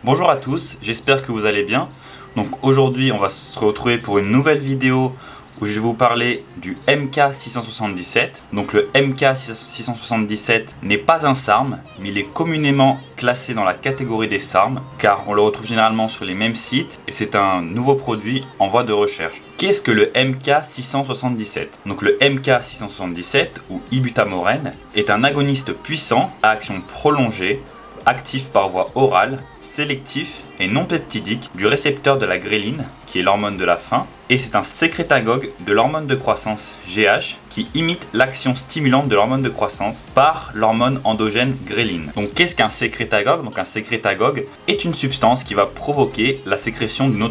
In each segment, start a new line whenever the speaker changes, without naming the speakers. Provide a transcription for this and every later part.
Bonjour à tous, j'espère que vous allez bien. Donc aujourd'hui on va se retrouver pour une nouvelle vidéo où je vais vous parler du MK677. Donc le MK677 n'est pas un SARM, mais il est communément classé dans la catégorie des SARM car on le retrouve généralement sur les mêmes sites et c'est un nouveau produit en voie de recherche. Qu'est-ce que le MK677? Donc le MK677 ou ibutamoren est un agoniste puissant à action prolongée, actif par voie orale, sélectif et non peptidique du récepteur de la gréline, qui est l'hormone de la faim, et c'est un sécrétagogue de l'hormone de croissance GH qui imite l'action stimulante de l'hormone de croissance par l'hormone endogène gréline. Donc qu'est-ce qu'un sécrétagogue? Donc un sécrétagogue est une substance qui va provoquer la sécrétion d'une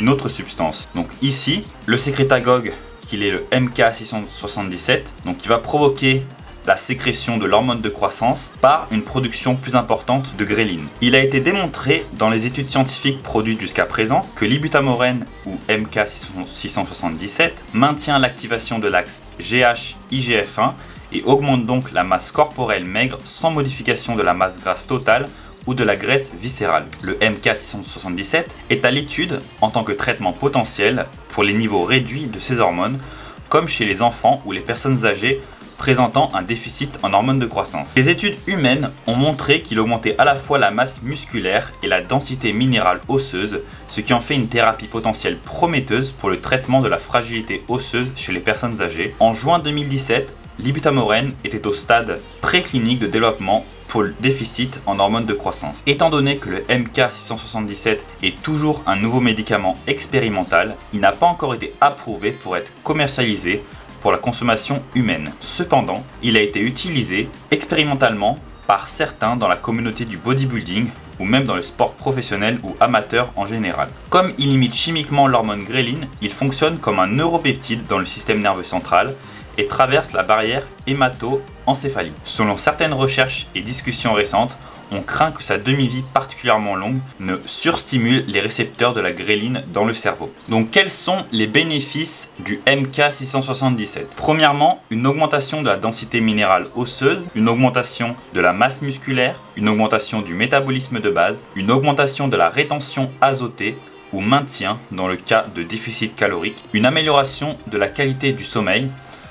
autre substance. Donc ici, le sécrétagogue, qui est le MK677, donc qui va provoquer la sécrétion de l'hormone de croissance par une production plus importante de gréline. Il a été démontré dans les études scientifiques produites jusqu'à présent que l'ibutamoren ou MK677 maintient l'activation de l'axe GH-IGF-1 et augmente donc la masse corporelle maigre sans modification de la masse grasse totale ou de la graisse viscérale. Le MK677 est à l'étude en tant que traitement potentiel pour les niveaux réduits de ces hormones, comme chez les enfants ou les personnes âgées présentant un déficit en hormones de croissance. Les études humaines ont montré qu'il augmentait à la fois la masse musculaire et la densité minérale osseuse, ce qui en fait une thérapie potentielle prometteuse pour le traitement de la fragilité osseuse chez les personnes âgées. En juin 2017, l'ibutamoren était au stade préclinique de développement pour le déficit en hormones de croissance. Étant donné que le MK677 est toujours un nouveau médicament expérimental, il n'a pas encore été approuvé pour être commercialisé pour la consommation humaine. Cependant, il a été utilisé expérimentalement par certains dans la communauté du bodybuilding ou même dans le sport professionnel ou amateur en général. Comme il imite chimiquement l'hormone gréline, il fonctionne comme un neuropeptide dans le système nerveux central et traverse la barrière hémato-encéphalique. Selon certaines recherches et discussions récentes, on craint que sa demi-vie particulièrement longue ne surstimule les récepteurs de la gréline dans le cerveau. Donc quels sont les bénéfices du MK677? Premièrement, une augmentation de la densité minérale osseuse, une augmentation de la masse musculaire, une augmentation du métabolisme de base, une augmentation de la rétention azotée ou maintien dans le cas de déficit calorique, une amélioration de la qualité du sommeil.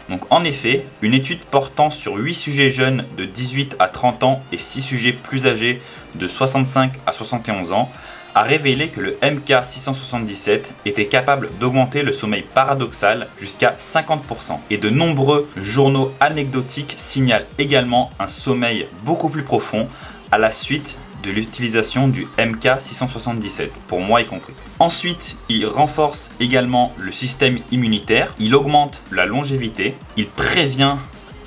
Donc en effet, une étude portant sur 8 sujets jeunes de 18 à 30 ans et 6 sujets plus âgés de 65 à 71 ans a révélé que le MK677 était capable d'augmenter le sommeil paradoxal jusqu'à 50%. Et de nombreux journaux anecdotiques signalent également un sommeil beaucoup plus profond à la suite de l'utilisation du MK677, pour moi y compris. Ensuite, il renforce également le système immunitaire, il augmente la longévité, il prévient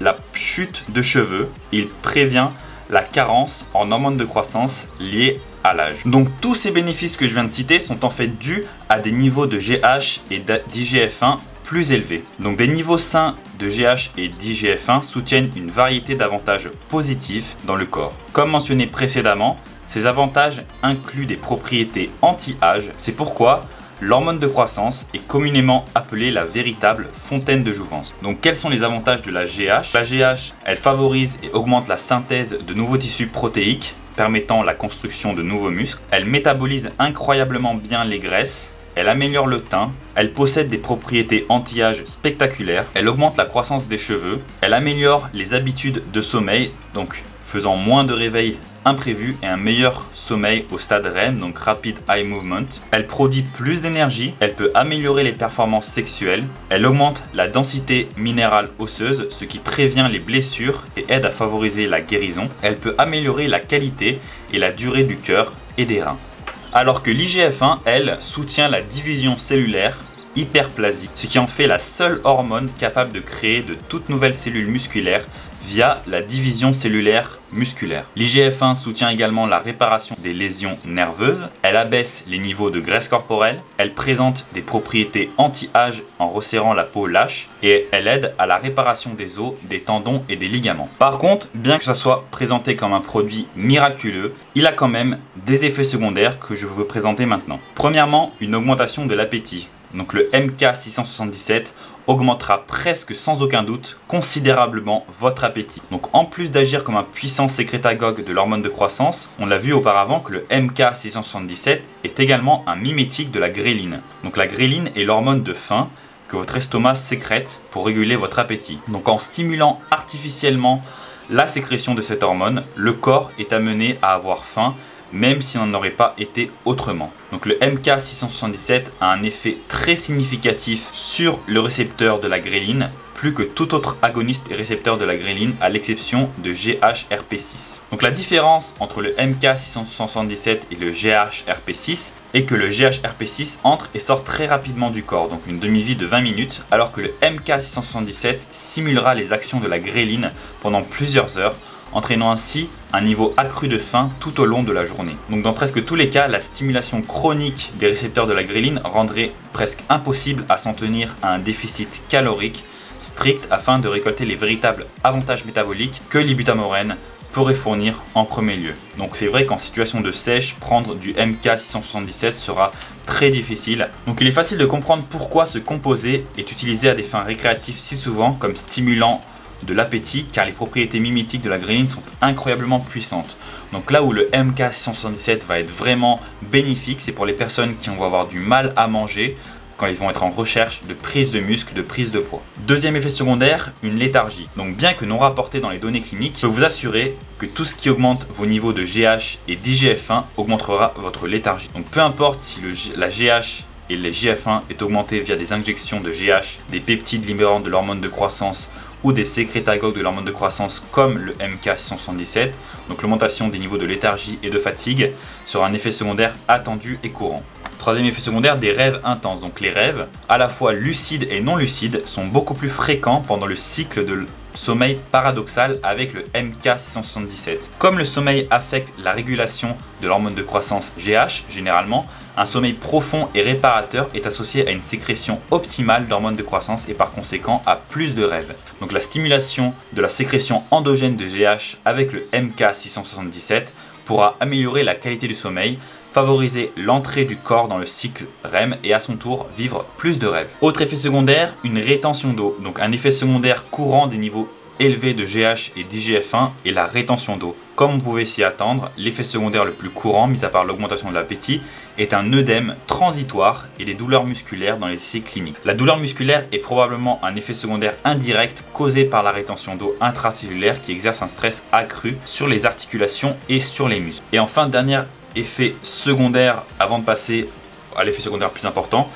la chute de cheveux, il prévient la carence en hormones de croissance liées à l'âge. Donc tous ces bénéfices que je viens de citer sont en fait dus à des niveaux de GH et d'IGF-1 plus élevés. Donc des niveaux sains de GH et d'IGF-1 soutiennent une variété d'avantages positifs dans le corps. Comme mentionné précédemment, ces avantages incluent des propriétés anti-âge. C'est pourquoi l'hormone de croissance est communément appelée la véritable fontaine de jouvence. Donc quels sont les avantages de la GH? La GH, elle favorise et augmente la synthèse de nouveaux tissus protéiques, permettant la construction de nouveaux muscles. Elle métabolise incroyablement bien les graisses. Elle améliore le teint, elle possède des propriétés anti-âge spectaculaires, elle augmente la croissance des cheveux, elle améliore les habitudes de sommeil, donc faisant moins de réveils imprévus et un meilleur sommeil au stade REM, donc Rapid Eye Movement. Elle produit plus d'énergie, elle peut améliorer les performances sexuelles, elle augmente la densité minérale osseuse, ce qui prévient les blessures et aide à favoriser la guérison. Elle peut améliorer la qualité et la durée du cœur et des reins. Alors que l'IGF-1, elle, soutient la division cellulaire hyperplasique, ce qui en fait la seule hormone capable de créer de toutes nouvelles cellules musculaires via la division cellulaire musculaire. L'IGF-1 soutient également la réparation des lésions nerveuses, elle abaisse les niveaux de graisse corporelle, elle présente des propriétés anti-âge en resserrant la peau lâche et elle aide à la réparation des os, des tendons et des ligaments. Par contre, bien que ça soit présenté comme un produit miraculeux, il a quand même des effets secondaires que je vais vous présenter maintenant. Premièrement, une augmentation de l'appétit. Donc le MK677 augmentera presque sans aucun doute considérablement votre appétit. Donc en plus d'agir comme un puissant sécrétagogue de l'hormone de croissance, on l'a vu auparavant que le MK677 est également un mimétique de la gréline. Donc la gréline est l'hormone de faim que votre estomac sécrète pour réguler votre appétit. Donc en stimulant artificiellement la sécrétion de cette hormone, le corps est amené à avoir faim même s'il n'en aurait pas été autrement. Donc le MK677 a un effet très significatif sur le récepteur de la gréline, plus que tout autre agoniste et récepteur de la gréline à l'exception de GHRP6. Donc la différence entre le MK677 et le GHRP6 est que le GHRP6 entre et sort très rapidement du corps, donc une demi-vie de 20 minutes, alors que le MK677 simulera les actions de la gréline pendant plusieurs heures, entraînant ainsi un niveau accru de faim tout au long de la journée. Donc dans presque tous les cas, la stimulation chronique des récepteurs de la gréline rendrait presque impossible à s'en tenir à un déficit calorique strict afin de récolter les véritables avantages métaboliques que l'ibutamorène pourrait fournir en premier lieu. Donc c'est vrai qu'en situation de sèche, prendre du MK677 sera très difficile. Donc il est facile de comprendre pourquoi ce composé est utilisé à des fins récréatives si souvent comme stimulant de l'appétit, car les propriétés mimétiques de la gréline sont incroyablement puissantes. Donc là où le MK677 va être vraiment bénéfique, c'est pour les personnes qui vont avoir du mal à manger quand ils vont être en recherche de prise de muscle, de prise de poids. Deuxième effet secondaire, une léthargie. Donc bien que non rapporté dans les données cliniques, je peux vous assurer que tout ce qui augmente vos niveaux de GH et d'IGF-1 augmentera votre léthargie. Donc peu importe si la GH et les GF-1 est augmenté via des injections de GH, des peptides libérant de l'hormone de croissance ou des sécrétagogues de l'hormone de croissance comme le MK677, donc l'augmentation des niveaux de léthargie et de fatigue sera un effet secondaire attendu et courant. Troisième effet secondaire, des rêves intenses. Donc les rêves, à la fois lucides et non lucides, sont beaucoup plus fréquents pendant le cycle de sommeil paradoxal avec le MK677. Comme le sommeil affecte la régulation de l'hormone de croissance GH, généralement, un sommeil profond et réparateur est associé à une sécrétion optimale d'hormones de croissance et par conséquent à plus de rêves. Donc la stimulation de la sécrétion endogène de GH avec le MK677 pourra améliorer la qualité du sommeil, favoriser l'entrée du corps dans le cycle REM et à son tour vivre plus de rêves. Autre effet secondaire, une rétention d'eau. Donc un effet secondaire courant des niveaux élevés de GH et d'IGF-1 est la rétention d'eau. Comme on pouvait s'y attendre, l'effet secondaire le plus courant, mis à part l'augmentation de l'appétit, est un œdème transitoire et des douleurs musculaires dans les essais cliniques. La douleur musculaire est probablement un effet secondaire indirect causé par la rétention d'eau intracellulaire qui exerce un stress accru sur les articulations et sur les muscles. Et enfin, dernier effet secondaire avant de passer à l'effet secondaire plus important,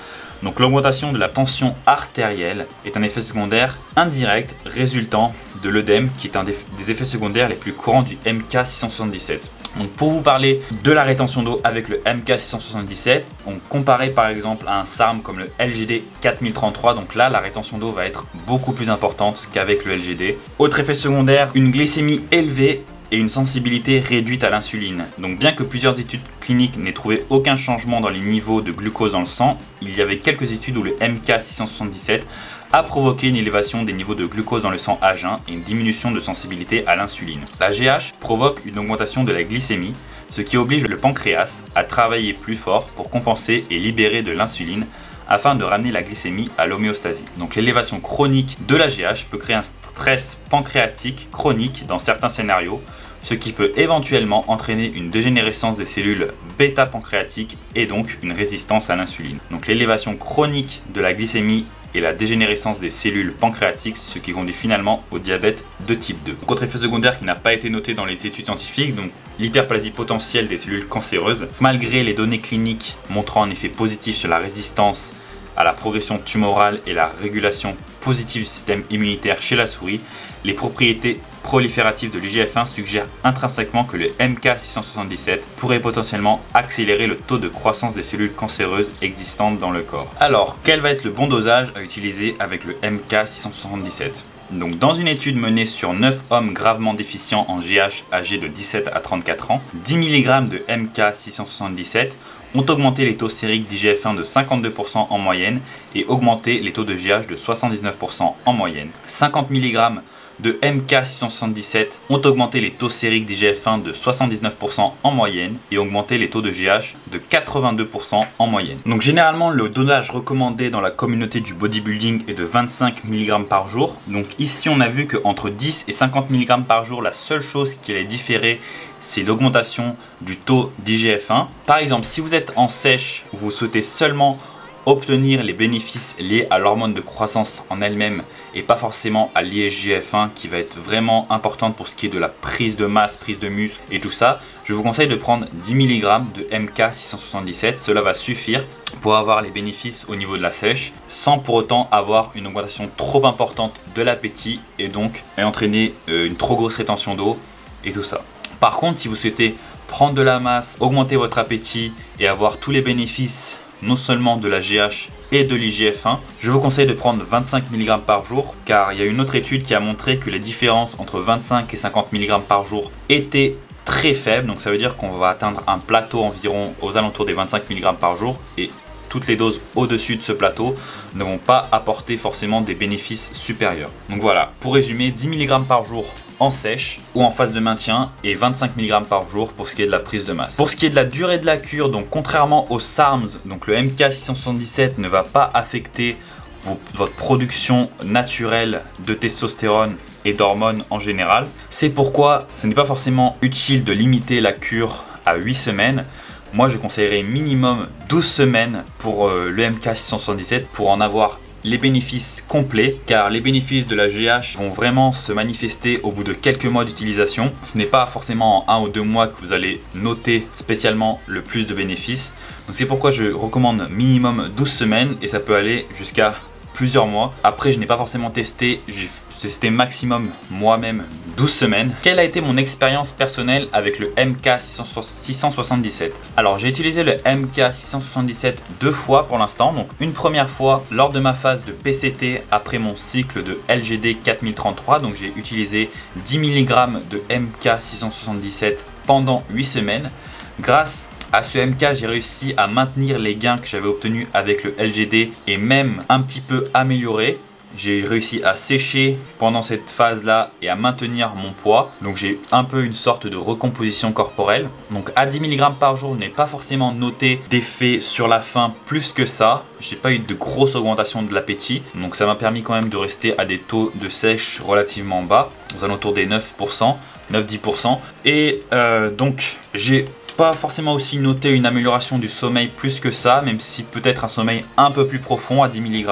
donc l'augmentation de la tension artérielle est un effet secondaire indirect résultant de l'œdème qui est un des effets secondaires les plus courants du MK677. Donc pour vous parler de la rétention d'eau avec le MK677, on comparait par exemple à un SARM comme le LGD 4033, donc là la rétention d'eau va être beaucoup plus importante qu'avec le LGD. Autre effet secondaire, une glycémie élevée et une sensibilité réduite à l'insuline. Donc bien que plusieurs études cliniques n'aient trouvé aucun changement dans les niveaux de glucose dans le sang, il y avait quelques études où le MK677 a provoqué une élévation des niveaux de glucose dans le sang à jeun et une diminution de sensibilité à l'insuline. La GH provoque une augmentation de la glycémie, ce qui oblige le pancréas à travailler plus fort pour compenser et libérer de l'insuline afin de ramener la glycémie à l'homéostasie. Donc l'élévation chronique de la GH peut créer un stress pancréatique chronique dans certains scénarios, ce qui peut éventuellement entraîner une dégénérescence des cellules bêta-pancréatiques et donc une résistance à l'insuline. Donc l'élévation chronique de la glycémie et la dégénérescence des cellules pancréatiques, ce qui conduit finalement au diabète de type 2. Donc, autre effet secondaire qui n'a pas été noté dans les études scientifiques, donc l'hyperplasie potentielle des cellules cancéreuses. Malgré les données cliniques montrant un effet positif sur la résistance à la progression tumorale et la régulation positive du système immunitaire chez la souris, les propriétés prolifératives de l'IGF-1 suggèrent intrinsèquement que le MK677 pourrait potentiellement accélérer le taux de croissance des cellules cancéreuses existantes dans le corps. Alors, quel va être le bon dosage à utiliser avec le MK677 ? Donc, dans une étude menée sur 9 hommes gravement déficients en GH âgés de 17 à 34 ans, 10 mg de MK677 ont augmenté les taux sériques d'IGF-1 de 52% en moyenne et augmenté les taux de GH de 79% en moyenne. 50 mg de MK677 ont augmenté les taux sériques d'IGF-1 de 79% en moyenne et augmenté les taux de GH de 82% en moyenne. Donc généralement le dosage recommandé dans la communauté du bodybuilding est de 25 mg par jour. Donc ici on a vu qu'entre 10 et 50 mg par jour, la seule chose qui allait différer, c'est l'augmentation du taux d'IGF-1. Par exemple, si vous êtes en sèche, vous souhaitez seulement obtenir les bénéfices liés à l'hormone de croissance en elle-même et pas forcément à l'IGF-1 qui va être vraiment importante pour ce qui est de la prise de masse, prise de muscle et tout ça, je vous conseille de prendre 10 mg de MK677. Cela va suffire pour avoir les bénéfices au niveau de la sèche sans pour autant avoir une augmentation trop importante de l'appétit et donc entraîner une trop grosse rétention d'eau et tout ça. Par contre, si vous souhaitez prendre de la masse, augmenter votre appétit et avoir tous les bénéfices non seulement de la GH et de l'IGF-1, je vous conseille de prendre 25 mg par jour car il y a une autre étude qui a montré que les différences entre 25 et 50 mg par jour étaient très faibles. Donc ça veut dire qu'on va atteindre un plateau environ aux alentours des 25 mg par jour et toutes les doses au-dessus de ce plateau ne vont pas apporter forcément des bénéfices supérieurs. Donc voilà, pour résumer, 10 mg par jour en sèche ou en phase de maintien et 25 mg par jour pour ce qui est de la prise de masse. Pour ce qui est de la durée de la cure, donc contrairement aux SARMs, donc le MK677 ne va pas affecter votre production naturelle de testostérone et d'hormones en général. C'est pourquoi ce n'est pas forcément utile de limiter la cure à 8 semaines. Moi je conseillerais minimum 12 semaines pour le MK677 pour en avoir les bénéfices complets, car les bénéfices de la GH vont vraiment se manifester au bout de quelques mois d'utilisation. Ce n'est pas forcément en 1 ou 2 mois que vous allez noter spécialement le plus de bénéfices. Donc c'est pourquoi je recommande minimum 12 semaines et ça peut aller jusqu'à plusieurs mois. Après je n'ai pas forcément testé, j'ai testé maximum moi-même 12 semaines. Quelle a été mon expérience personnelle avec le MK677? Alors j'ai utilisé le MK677 2 fois pour l'instant. Donc une première fois lors de ma phase de PCT après mon cycle de LGD 4033. Donc j'ai utilisé 10 mg de MK677 pendant 8 semaines. Grâce à ce MK, j'ai réussi à maintenir les gains que j'avais obtenus avec le LGD et même un petit peu amélioré. J'ai réussi à sécher pendant cette phase-là et à maintenir mon poids. Donc j'ai un peu une sorte de recomposition corporelle. Donc à 10 mg par jour, je n'ai pas forcément noté d'effet sur la faim plus que ça. J'ai pas eu de grosse augmentation de l'appétit. Donc ça m'a permis quand même de rester à des taux de sèche relativement bas, aux alentours des 9%, 9-10%. Et donc j'ai pas forcément aussi noté une amélioration du sommeil plus que ça, même si peut-être un sommeil un peu plus profond à 10 mg.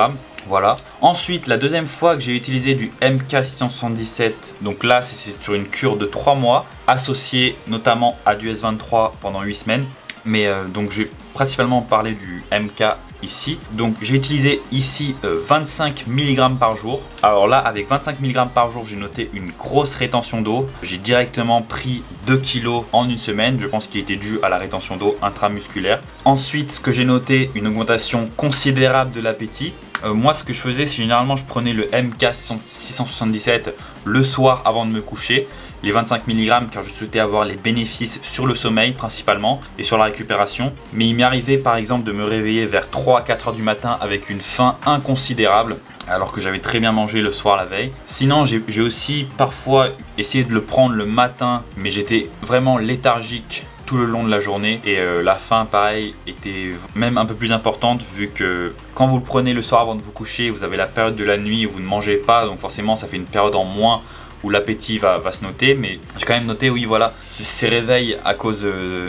Voilà. Ensuite, la deuxième fois que j'ai utilisé du MK677, donc là c'est sur une cure de 3 mois, associée notamment à du S23 pendant 8 semaines. Mais donc je vais principalement parler du MK ici. Donc j'ai utilisé ici 25 mg par jour. Alors là avec 25 mg par jour j'ai noté une grosse rétention d'eau. J'ai directement pris 2 kg en une semaine. Je pense qu'il était dû à la rétention d'eau intramusculaire. Ensuite ce que j'ai noté, une augmentation considérable de l'appétit. Moi ce que je faisais c'est généralement je prenais le MK677 le soir avant de me coucher. Les 25 mg car je souhaitais avoir les bénéfices sur le sommeil principalement et sur la récupération. Mais il m'est arrivé par exemple de me réveiller vers 3 à 4 heures du matin avec une faim inconsidérable alors que j'avais très bien mangé le soir la veille. Sinon j'ai aussi parfois essayé de le prendre le matin mais j'étais vraiment léthargique tout le long de la journée et la faim pareil était même un peu plus importante vu que quand vous le prenez le soir avant de vous coucher vous avez la période de la nuit où vous ne mangez pas, donc forcément ça fait une période en moins où l'appétit va se noter, mais j'ai quand même noté oui voilà ces réveils à cause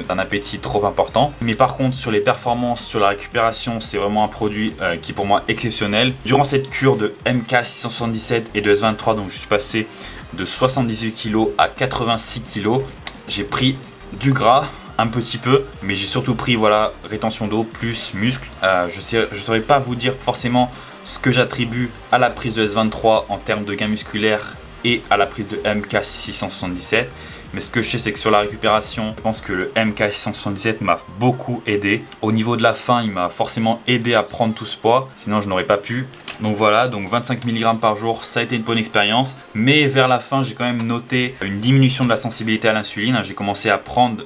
d'un appétit trop important. Mais par contre sur les performances, sur la récupération, c'est vraiment un produit qui est pour moi exceptionnel. Durant cette cure de MK677 et de S23, donc je suis passé de 78 kg à 86 kg, j'ai pris du gras un petit peu, mais j'ai surtout pris voilà rétention d'eau plus muscle. Je saurais pas vous dire forcément ce que j'attribue à la prise de S23 en termes de gains musculaires et à la prise de MK677, mais ce que je sais c'est que sur la récupération je pense que le MK677 m'a beaucoup aidé. Au niveau de la faim il m'a forcément aidé à prendre tout ce poids, sinon je n'aurais pas pu. Donc voilà, donc 25 mg par jour, ça a été une bonne expérience. Mais vers la fin, j'ai quand même noté une diminution de la sensibilité à l'insuline. J'ai commencé à prendre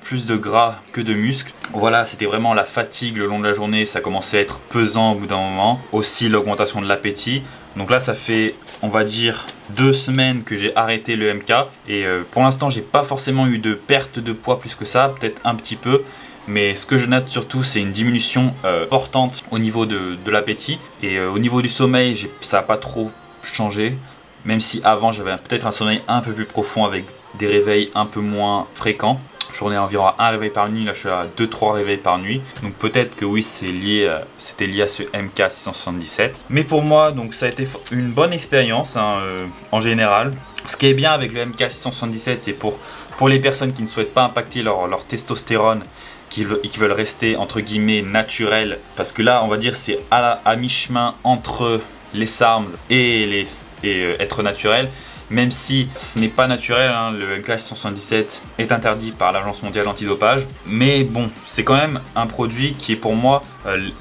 plus de gras que de muscles. Voilà, c'était vraiment la fatigue le long de la journée. Ça commençait à être pesant au bout d'un moment. Aussi l'augmentation de l'appétit. Donc là, ça fait, on va dire, 2 semaines que j'ai arrêté le MK et pour l'instant j'ai pas forcément eu de perte de poids plus que ça, peut-être un petit peu, mais ce que je note surtout c'est une diminution importante au niveau de l'appétit et au niveau du sommeil ça n'a pas trop changé, même si avant j'avais peut-être un sommeil un peu plus profond avec des réveils un peu moins fréquents. Je tournais environ à 1 réveil par nuit, là je suis à 2-3 réveils par nuit. Donc peut-être que oui, c'était lié à ce MK677. Mais pour moi, donc ça a été une bonne expérience en général. Ce qui est bien avec le MK677, c'est pour les personnes qui ne souhaitent pas impacter leur testostérone, qui veulent rester entre guillemets naturels. Parce que là, on va dire c'est à mi-chemin entre les SARMs et être naturel. Même si ce n'est pas naturel, hein, le MK677 est interdit par l'Agence mondiale antidopage. Mais bon, c'est quand même un produit qui est pour moi,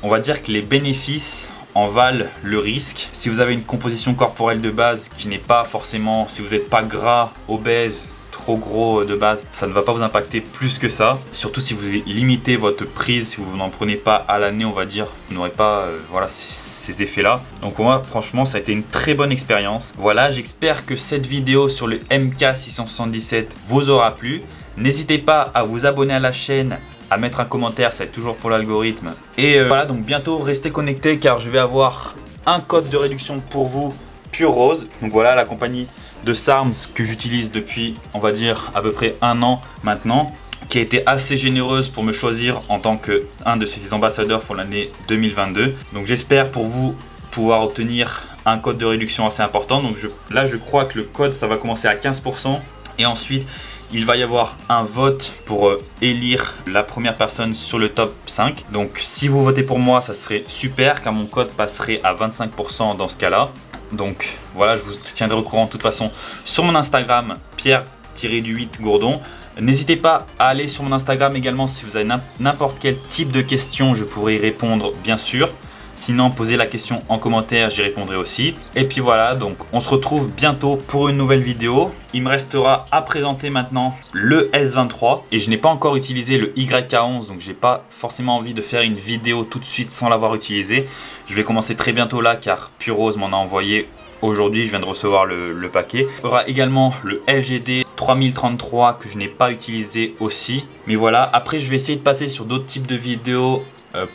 on va dire que les bénéfices en valent le risque. Si vous avez une composition corporelle de base qui n'est pas forcément, si vous n'êtes pas gras, obèse, trop gros de base, ça ne va pas vous impacter plus que ça. Surtout si vous limitez votre prise, si vous n'en prenez pas à l'année, on va dire, vous n'aurez pas voilà, ces effets là. Donc pour moi franchement ça a été une très bonne expérience. Voilà, j'espère que cette vidéo sur le MK677 vous aura plu. N'hésitez pas à vous abonner à la chaîne, à mettre un commentaire, ça aide toujours pour l'algorithme. Et voilà, donc bientôt restez connectés car je vais avoir un code de réduction pour vous, Pure Rose. Donc voilà, la compagnie de SARMs que j'utilise depuis on va dire à peu près 1 an maintenant, qui a été assez généreuse pour me choisir en tant qu'un de ses ambassadeurs pour l'année 2022. Donc j'espère pour vous pouvoir obtenir un code de réduction assez important. Donc là je crois que le code ça va commencer à 15% et ensuite il va y avoir un vote pour élire la première personne sur le top 5. Donc si vous votez pour moi ça serait super car mon code passerait à 25% dans ce cas là. Donc voilà, je vous tiendrai au courant de toute façon sur mon Instagram Pierre-8 Gourdon. N'hésitez pas à aller sur mon Instagram également si vous avez n'importe quel type de question, je pourrai y répondre bien sûr. Sinon, posez la question en commentaire, j'y répondrai aussi. Et puis voilà, donc on se retrouve bientôt pour une nouvelle vidéo. Il me restera à présenter maintenant le S23 et je n'ai pas encore utilisé le YK11, donc j'ai pas forcément envie de faire une vidéo tout de suite sans l'avoir utilisé. Je vais commencer très bientôt là car Pure Rose m'en a envoyé aujourd'hui, je viens de recevoir le paquet. Il y aura également le LGD 3033 que je n'ai pas utilisé aussi. Mais voilà, après je vais essayer de passer sur d'autres types de vidéos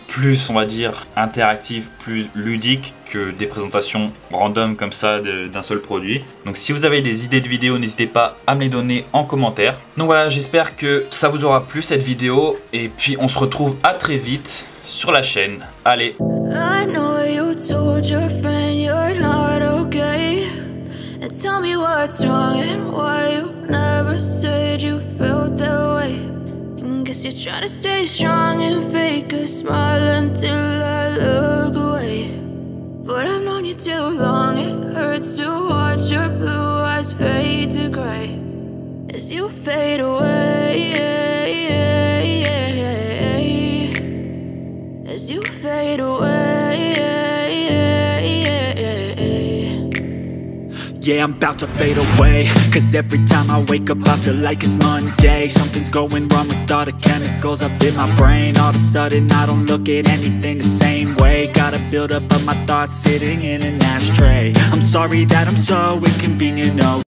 plus on va dire interactives, plus ludiques que des présentations random comme ça d'un seul produit. Donc si vous avez des idées de vidéos, n'hésitez pas à me les donner en commentaire. Donc voilà, j'espère que ça vous aura plu cette vidéo et puis on se retrouve à très vite sur la chaîne. Allez. Tell me what's wrong and why you never said you felt that way. Guess you're trying to stay strong and fake a smile until I look away. But I've known you too long, it hurts to watch your blue eyes fade to gray as you fade away, as you fade away.
Yeah, I'm about to fade away, cause every time I wake up I feel like it's Monday. Something's going wrong with all the chemicals up in my brain. All of a sudden I don't look at anything the same way. Got a build up of my thoughts sitting in an ashtray. I'm sorry that I'm so inconvenient, no